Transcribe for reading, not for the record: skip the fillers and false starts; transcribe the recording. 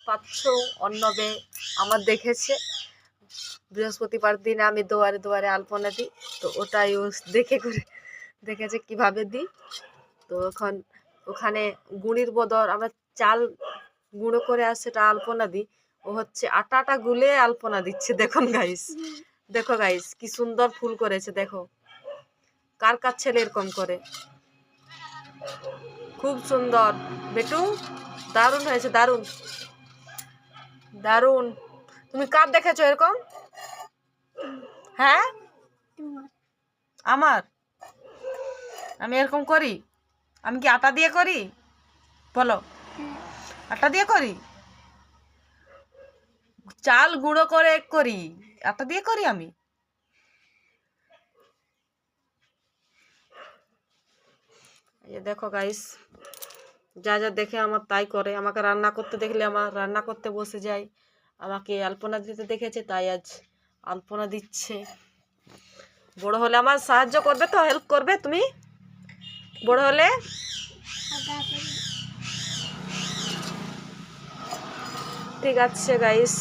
পাচ্ছ অন্নবে আমার দেখেছে বৃহস্পতিবার দিনে আমি দুয়ারে দুয়ারে আলপনা দিই, তো ওটাই ও দেখে করে দেখেছে কিভাবে দিই। তো এখন ওখানে গুঁড়ির বদল আমরা চাল গুঁড়ো করে আর সেটা আলপনা দিই, ও হচ্ছে আটাটা গুলে আলপনা দিচ্ছে। দেখুন গাইস, দেখো গাইস কি সুন্দর ফুল করেছে। দেখো কার কার ছেলে এরকম করে, খুব সুন্দর বেটু, দারুণ হয়েছে, দারুণ দারুণ। তুমি কার দেখেছো এরকম? হ্যাঁ আমার, আমি এরকম করি? আমি কি আটা দিয়ে করি? বলো, আটা দিয়ে করি? চাল গুঁড়ো করে করি, আটা দিয়ে করি আমি? এই দেখো গাইস, যা যা দেখে আমার তাই করে। আমাকে রান্না করতে দেখলে আমার রান্না করতে বসে যায়, আমাকে আলপনা দিতে দেখেছে তাই আজ আলপনা দিচ্ছে। বড় হলে আমার সাহায্য করবে তো, হেল্প করবে তুমি বড় হলে? ঠিক আছে গাইস।